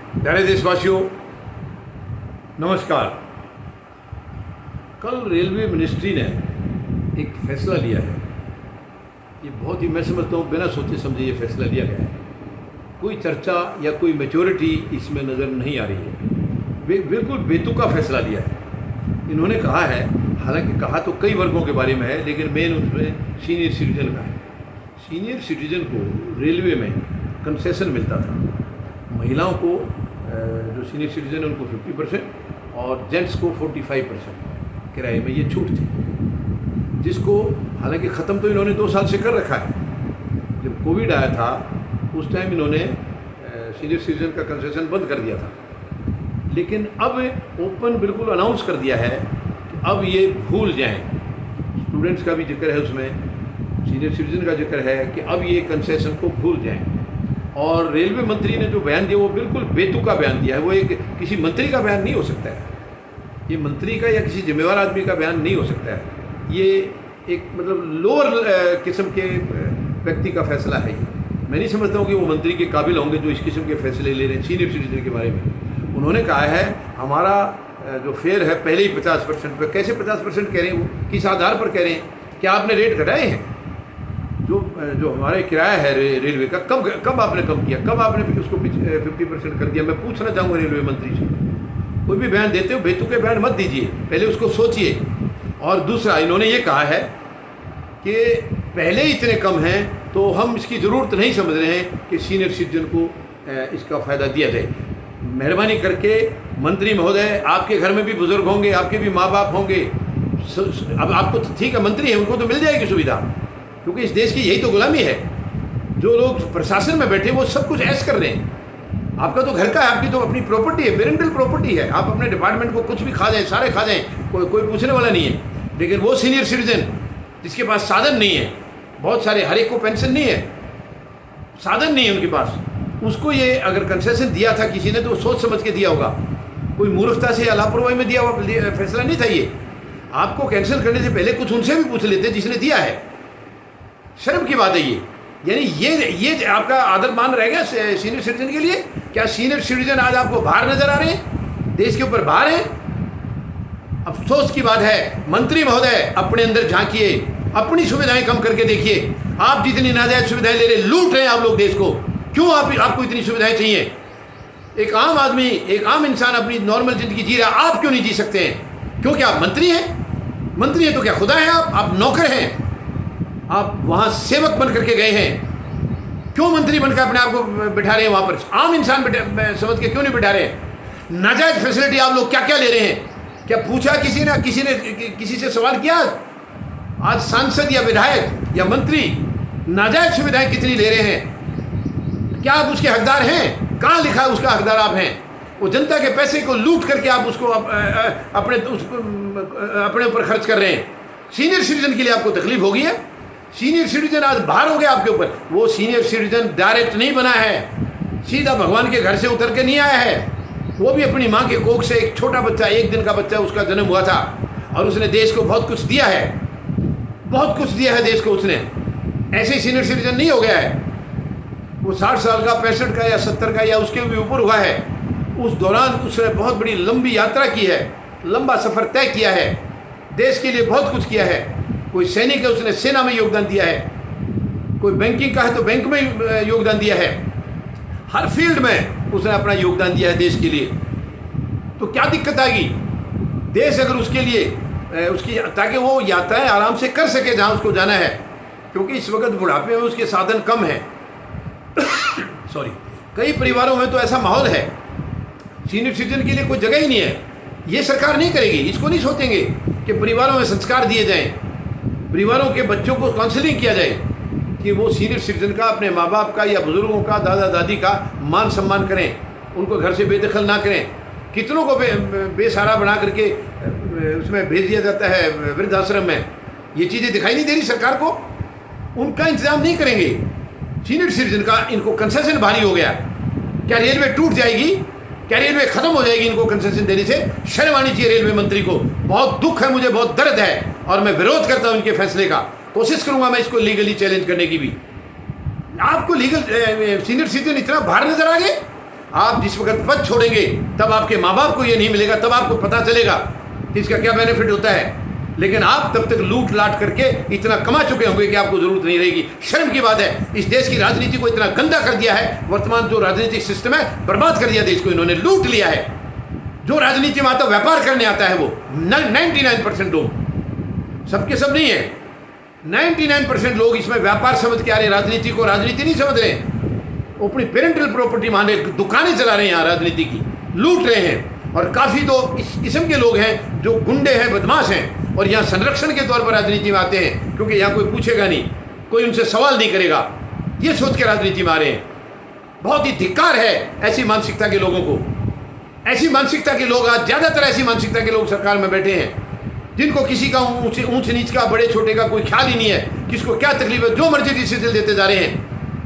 प्यारे देशवासियों, नमस्कार। कल रेलवे मिनिस्ट्री ने एक फैसला लिया है। ये बहुत ही, मैं समझता हूँ, बिना सोचे समझे ये फैसला लिया गया है। कोई चर्चा या कोई मैच्योरिटी इसमें नज़र नहीं आ रही है। बिल्कुल बेतुका फैसला लिया है। इन्होंने कहा है, हालांकि कहा तो कई वर्गों के बारे में है, लेकिन मेन उसमें सीनियर सिटीजन का है। सीनियर सिटीजन को रेलवे में कंसेशन मिलता था। महिलाओं को जो सीनियर सिटीजन है उनको 50% और जेंट्स को 45% किराए में ये छूट थी, जिसको हालांकि ख़त्म तो इन्होंने 2 साल से कर रखा है। जब कोविड आया था उस टाइम इन्होंने सीनियर सिटीजन का कंसेशन बंद कर दिया था, लेकिन अब ओपन बिल्कुल अनाउंस कर दिया है कि अब ये भूल जाएं। स्टूडेंट्स का भी जिक्र है उसमें, सीनियर सिटीजन का जिक्र है कि अब ये कंसेशन को भूल जाएं। और रेलवे मंत्री ने जो बयान दिया वो बिल्कुल बेतुका बयान दिया है। वो एक किसी मंत्री का बयान नहीं हो सकता है, ये मंत्री का या किसी जिम्मेवार आदमी का बयान नहीं हो सकता है। ये एक मतलब लोअर किस्म के व्यक्ति का फैसला है। ये मैं नहीं समझता हूँ कि वो मंत्री के काबिल होंगे जो इस किस्म के फैसले ले रहे हैं सीनियर सिटीजन के बारे में। उन्होंने कहा है हमारा जो फेयर है पहले ही 50% पे। कैसे 50% कह रहे हैं? वो किस आधार पर कह रहे हैं? क्या आपने रेट घटाए हैं? जो हमारे किराया है रेलवे का, कब आपने कम किया? कब आपने उसको 50% कर दिया? मैं पूछना चाहूँगा रेलवे मंत्री से। कोई भी बयान देते हो बेतुके बयान मत दीजिए, पहले उसको सोचिए। और दूसरा, इन्होंने ये कहा है कि पहले ही इतने कम हैं तो हम इसकी ज़रूरत नहीं समझ रहे हैं कि सीनियर सिटीजन को इसका फ़ायदा दिया जाए। मेहरबानी करके मंत्री महोदय, आपके घर में भी बुज़ुर्ग होंगे, आपके भी माँ बाप होंगे। अब आपको तो ठीक है, मंत्री है, उनको तो मिल जाएगी सुविधा, क्योंकि इस देश की यही तो गुलामी है। जो लोग प्रशासन में बैठे वो सब कुछ ऐश कर रहे हैं। आपका तो घर का है, आपकी तो अपनी प्रॉपर्टी है, पेरेंटल प्रॉपर्टी है। आप अपने डिपार्टमेंट को कुछ भी खा जाएं, सारे खा जाएं, कोई पूछने वाला नहीं है। लेकिन वो सीनियर सिटीजन जिसके पास साधन नहीं है, बहुत सारे, हर एक को पेंशन नहीं है, साधन नहीं है उनके पास, उसको ये अगर कंसेशन दिया था किसी ने तो सोच समझ के दिया होगा। कोई मूर्खता से या लापरवाही में दिया हुआ फैसला नहीं था ये। आपको कैंसिल करने से पहले कुछ उनसे भी पूछ लेते जिसने दिया है। शर्म की बात है ये। यानी ये आपका आदर मान रहेगा सीनियर सिटीजन के लिए? क्या सीनियर सिटीजन आज आपको बाहर नजर आ रहे हैं, देश के ऊपर बाहर हैं? अफसोस की बात है। मंत्री महोदय, अपने अंदर झांकिए, अपनी सुविधाएं कम करके देखिए। आप जितनी नाजायज सुविधाएं ले रहे, लूट रहे हैं आप लोग देश को। क्यों आपको इतनी सुविधाएं चाहिए? एक आम आदमी, एक आम इंसान अपनी नॉर्मल जिंदगी जी रहा, आप क्यों नहीं जी सकते हैं? क्योंकि आप मंत्री हैं? मंत्री हैं तो क्या खुदा हैं आप नौकर हैं? आप वहाँ सेवक बन करके गए हैं। क्यों मंत्री बनकर अपने आप को बिठा रहे हैं वहाँ पर? आम इंसान समझ के क्यों नहीं बिठा रहे हैं? नाजायज फैसिलिटी आप लोग क्या क्या ले रहे हैं? क्या पूछा किसी ने किसी से सवाल किया? आज सांसद या विधायक या मंत्री नाजायज सुविधाएं कितनी ले रहे हैं? क्या आप उसके हकदार हैं? कहाँ लिखा है उसका हकदार आप हैं? वो जनता के पैसे को लूट करके आप उसको अपने ऊपर खर्च कर रहे हैं। सीनियर सिटीजन के लिए आपको तकलीफ होगी है? सीनियर सिटीजन आज बाहर हो गया आपके ऊपर। वो सीनियर सिटीजन डायरेक्ट नहीं बना है, सीधा भगवान के घर से उतर के नहीं आया है। वो भी अपनी माँ के कोख से एक छोटा बच्चा, 1 दिन का बच्चा उसका जन्म हुआ था, और उसने देश को बहुत कुछ दिया है, बहुत कुछ दिया है देश को उसने। ऐसे ही सीनियर सिटीजन नहीं हो गया है। वो 60 साल का, 65 का या 70 का या उसके भी ऊपर हुआ है। उस दौरान उसने बहुत बड़ी लंबी यात्रा की है, लंबा सफ़र तय किया है, देश के लिए बहुत कुछ किया है। कोई सैनिक है, उसने सेना में योगदान दिया है। कोई बैंकिंग का है तो बैंक में योगदान दिया है। हर फील्ड में उसने अपना योगदान दिया है देश के लिए। तो क्या दिक्कत आएगी? देश अगर उसके लिए उसकी, ताकि वो यात्राएं आराम से कर सके जहाँ उसको जाना है, क्योंकि इस वक्त बुढ़ापे में उसके साधन कम है। सॉरी, कई परिवारों में तो ऐसा माहौल है सीनियर सिटीजन के लिए कोई जगह ही नहीं है। ये सरकार नहीं करेगी, इसको नहीं सोचेंगे कि परिवारों में संस्कार दिए जाएं, परिवारों के बच्चों को काउंसलिंग किया जाए कि वो सीनियर सिटीजन का, अपने माँ बाप का या बुज़ुर्गों का, दादा दादी का मान सम्मान करें, उनको घर से बेदखल ना करें। कितनों को बेसहारा बना करके उसमें भेज दिया जाता है वृद्धाश्रम में। ये चीज़ें दिखाई नहीं दे रही सरकार को? उनका इंतजाम नहीं करेंगे। सीनियर सिटीजन का इनको कंसेशन भारी हो गया। क्या रेलवे टूट जाएगी? क्या रेलवे खत्म हो जाएगी इनको कंसेशन देने से? शर्म आनी चाहिए रेलवे मंत्री को। बहुत दुख है, मुझे बहुत दर्द है, और मैं विरोध करता हूं इनके फैसले का। कोशिश करूंगा मैं इसको लीगली चैलेंज करने की भी। आपको लीगल सीनियर सिटीजन इतना बाहर नजर आ गए? आप जिस वक्त पद छोड़ेंगे तब आपके माँ बाप को ये नहीं मिलेगा, तब आपको पता चलेगा कि इसका क्या बेनिफिट होता है। लेकिन आप तब तक लूट लाट करके इतना कमा चुके होंगे कि आपको ज़रूरत नहीं रहेगी। शर्म की बात है, इस देश की राजनीति को इतना गंदा कर दिया है। वर्तमान जो राजनीतिक सिस्टम है, बर्बाद कर दिया देश को, इन्होंने लूट लिया है। जो राजनीति में आता व्यापार करने आता है वो 99% लोग, सबके सब नहीं है, 99% लोग इसमें व्यापार समझ के आ रहे, राजनीति को राजनीति नहीं समझ रहे। वो अपनी पेरेंटल प्रॉपर्टी माने दुकानें चला रहे हैं यहाँ, राजनीति की लूट रहे हैं। और काफ़ी तो इस किस्म के लोग हैं जो गुंडे हैं, बदमाश हैं, और यहाँ संरक्षण के तौर पर राजनीति में आते हैं, क्योंकि यहाँ कोई पूछेगा नहीं, कोई उनसे सवाल नहीं करेगा, ये सोच के राजनीति में आ रहे हैं। बहुत ही धिक्कार है ऐसी मानसिकता के लोगों को। ऐसी मानसिकता के लोग आज ज़्यादातर ऐसी मानसिकता के लोग सरकार में बैठे हैं, जिनको किसी का ऊंच नीच का, बड़े छोटे का कोई ख्याल ही नहीं है, किसको क्या तकलीफ है, जो मर्जी डिसीजन देते जा रहे हैं।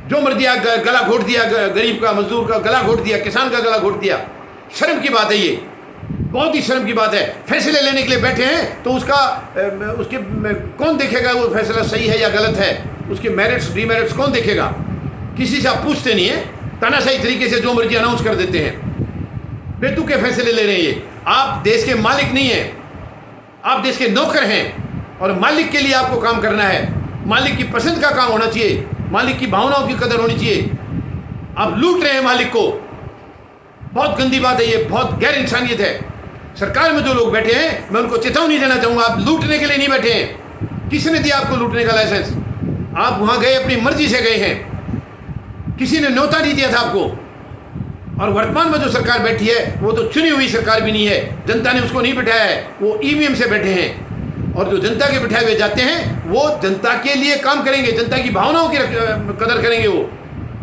जो मर्जी गला घोट दिया, गरीब का, मजदूर का गला घोट दिया, किसान का गला घोट दिया। शर्म की बात है ये, बहुत ही शर्म की बात है। फैसले लेने के लिए बैठे हैं तो उसके कौन देखेगा वो फैसला सही है या गलत है, उसके मेरिट्स डीमेरिट्स कौन देखेगा? किसी से आप पूछते नहीं है, तानाशाही तरीके से जो मर्जी अनाउंस कर देते हैं, बेतुके फैसले ले रहे हैं ये। आप देश के मालिक नहीं हैं, आप देश के नौकर हैं, और मालिक के लिए आपको काम करना है। मालिक की पसंद का काम होना चाहिए, मालिक की भावनाओं की कदर होनी चाहिए। आप लूट रहे हैं मालिक को, बहुत गंदी बात है ये, बहुत गैर इंसानियत है। सरकार में जो लोग बैठे हैं, मैं उनको चेतावनी देना चाहूँगा, आप लूटने के लिए नहीं बैठे हैं। किसने दिया आपको लूटने का लाइसेंस? आप वहाँ गए, अपनी मर्जी से गए हैं, किसी ने न्योता नहीं दिया था आपको। और वर्तमान में जो सरकार बैठी है वो तो चुनी हुई सरकार भी नहीं है, जनता ने उसको नहीं बिठाया है, वो ईवीएम से बैठे हैं। और जो जनता के बिठाए हुए जाते हैं वो जनता के लिए काम करेंगे, जनता की भावनाओं की कदर करेंगे, वो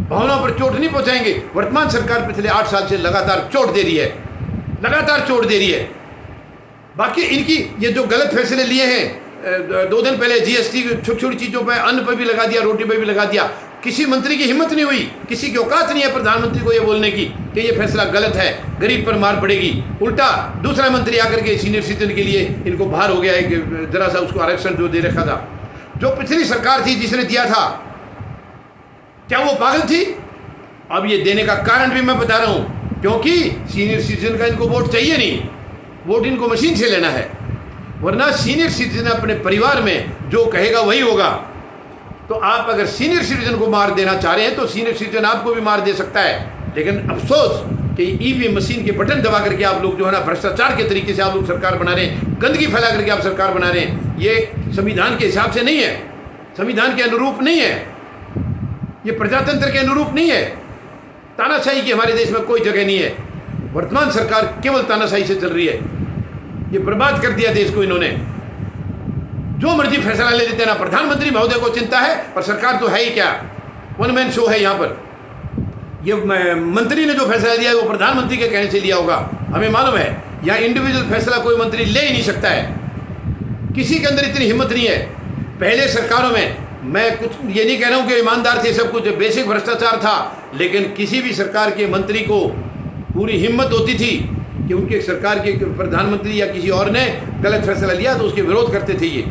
भावनाओं पर चोट नहीं पहुंचाएंगे। वर्तमान सरकार पिछले 8 साल से लगातार चोट दे रही है, लगातार चोट दे रही है। बाकी इनकी ये जो गलत फैसले लिए हैं, 2 दिन पहले जीएसटी छोटी छोटी चीज़ों पर, अन्न पर भी लगा दिया, रोटी पर भी लगा दिया, किसी मंत्री की हिम्मत नहीं हुई, किसी की औकात नहीं है प्रधानमंत्री को ये बोलने की कि ये फैसला गलत है, गरीब पर मार पड़ेगी। उल्टा दूसरा मंत्री आकर के सीनियर सिटीजन के लिए इनको भार हो गया है कि जरा सा उसको आरक्षण जो दे रखा था। जो पिछली सरकार थी जिसने दिया था, क्या वो पागल थी? अब ये देने का कारण भी मैं बता रहा हूँ, क्योंकि सीनियर सिटीजन का इनको वोट चाहिए नहीं, वोट इनको मशीन से लेना है। वरना सीनियर सिटीजन अपने परिवार में जो कहेगा वही होगा। तो आप अगर सीनियर सिटीजन को मार देना चाह रहे हैं तो सीनियर सिटीजन आपको भी मार दे सकता है। लेकिन अफसोस कि ईवीएम मशीन के बटन दबा करके आप लोग जो है ना, भ्रष्टाचार के तरीके से आप लोग सरकार बना रहे हैं, गंदगी फैला करके आप सरकार बना रहे हैं। ये संविधान के हिसाब से नहीं है, संविधान के अनुरूप नहीं है, ये प्रजातंत्र के अनुरूप नहीं है। तानाशाही की हमारे देश में कोई जगह नहीं है। वर्तमान सरकार केवल तानाशाही से चल रही है। ये बर्बाद कर दिया देश को इन्होंने, जो मर्जी फैसला ले लेते हैं। ना प्रधानमंत्री महोदय को चिंता है, और सरकार तो है ही क्या, वन मैन शो है यहाँ पर। ये मंत्री ने जो फैसला लिया है वो प्रधानमंत्री के कहने से लिया होगा, हमें मालूम है। यहाँ इंडिविजुअल फैसला कोई मंत्री ले ही नहीं सकता है, किसी के अंदर इतनी हिम्मत नहीं है। पहले सरकारों में, मैं कुछ ये नहीं कह रहा हूँ कि ईमानदार थे सब कुछ, बेसिक भ्रष्टाचार था, लेकिन किसी भी सरकार के मंत्री को पूरी हिम्मत होती थी कि उनके सरकार के प्रधानमंत्री या किसी और ने गलत फैसला लिया तो उसके विरोध करते थे, ये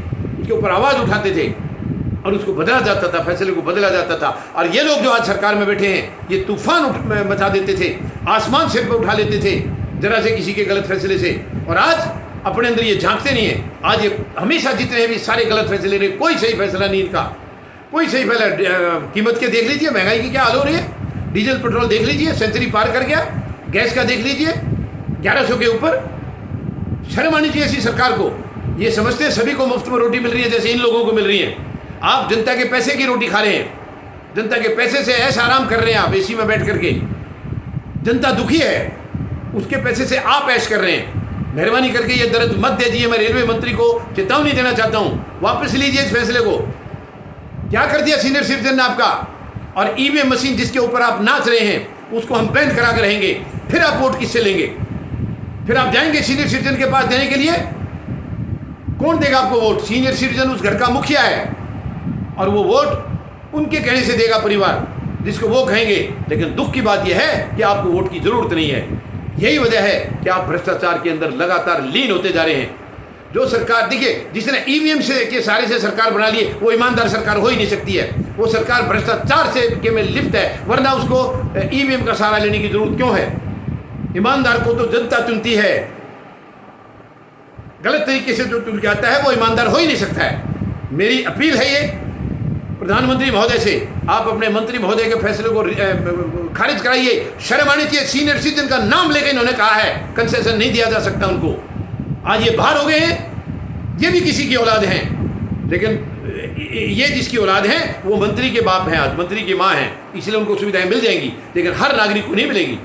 उसके ऊपर आवाज़ उठाते थे और उसको बदला जाता था, फैसले को बदला जाता था। और ये लोग जो आज सरकार में बैठे हैं, ये तूफान मचा देते थे, आसमान सिर पर उठा लेते थे जरा से किसी के गलत फैसले से, और आज अपने अंदर ये झांकते नहीं है। आज ये हमेशा जितने हैं भी सारे गलत फैसले ले रहे, कोई सही फैसला नहीं इनका, कोई सही फैसला। कीमत के देख लीजिए, महंगाई की क्या हाल हो रही है, डीजल पेट्रोल देख लीजिए, सेंचुरी पार कर गया, गैस का देख लीजिए 1100 के ऊपर। शर्म आनी चाहिए ऐसी सरकार को। ये समझते हैं सभी को मुफ्त में रोटी मिल रही है जैसे इन लोगों को मिल रही है। आप जनता के पैसे की रोटी खा रहे हैं, जनता के पैसे से ऐसा आराम कर रहे हैं आप एसी में बैठ करके। जनता दुखी है, उसके पैसे से आप ऐश कर रहे हैं। मेहरबानी करके ये दर्द मत दीजिए। मैं रेलवे मंत्री को चेतावनी देना चाहता हूँ, वापस लीजिए इस फैसले को। क्या कर दिया सीनियर सिटीजन ने आपका? और ईवीएम मशीन जिसके ऊपर आप नाच रहे हैं उसको हम बैन करा कर रहेंगे, फिर आप वोट किससे लेंगे? फिर आप जाएंगे सीनियर सिटीजन के पास देने के लिए? कौन देगा आपको वोट? सीनियर सिटीजन उस घर का मुखिया है और वो वोट उनके कहने से देगा परिवार, जिसको वो कहेंगे। लेकिन दुख की बात यह है कि आपको वोट की ज़रूरत नहीं है। यही वजह है कि आप भ्रष्टाचार के अंदर लगातार लीन होते जा रहे हैं। जो सरकार, देखिए, जिसने ईवीएम से के सारे से सरकार बना ली है वो ईमानदार सरकार हो ही नहीं सकती है। वो सरकार भ्रष्टाचार से के में लिप्त है, वरना उसको ईवीएम का सहारा लेने की जरूरत क्यों है? ईमानदार को तो जनता चुनती है। गलत तरीके से जो चुन के आता है वो ईमानदार हो ही नहीं सकता है। मेरी अपील है ये प्रधानमंत्री महोदय से, आप अपने मंत्री महोदय के फैसले को खारिज कराइए। शर्म आनी चाहिए। सीनियर सिटीजन का नाम लेकर इन्होंने कहा है कंसेशन नहीं दिया जा सकता उनको। आज ये बाहर हो गए हैं, ये भी किसी की औलाद हैं, लेकिन ये जिसकी औलाद है वो मंत्री के बाप हैं, आज मंत्री की माँ हैं, इसलिए उनको सुविधाएं मिल जाएंगी, लेकिन हर नागरिक को नहीं मिलेगी,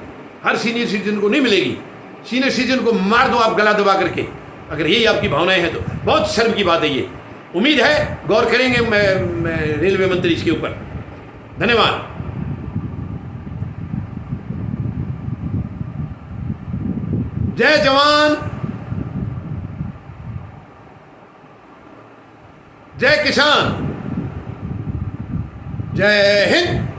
हर सीनियर सिटीजन को नहीं मिलेगी। सीनियर सिटीजन को मार दो आप गला दबा करके, अगर यही आपकी भावनाएं हैं तो। बहुत शर्म की बात है ये। उम्मीद है गौर करेंगे रेलवे मंत्री इसके ऊपर। धन्यवाद। जय जवान, जय किसान, जय हिंद।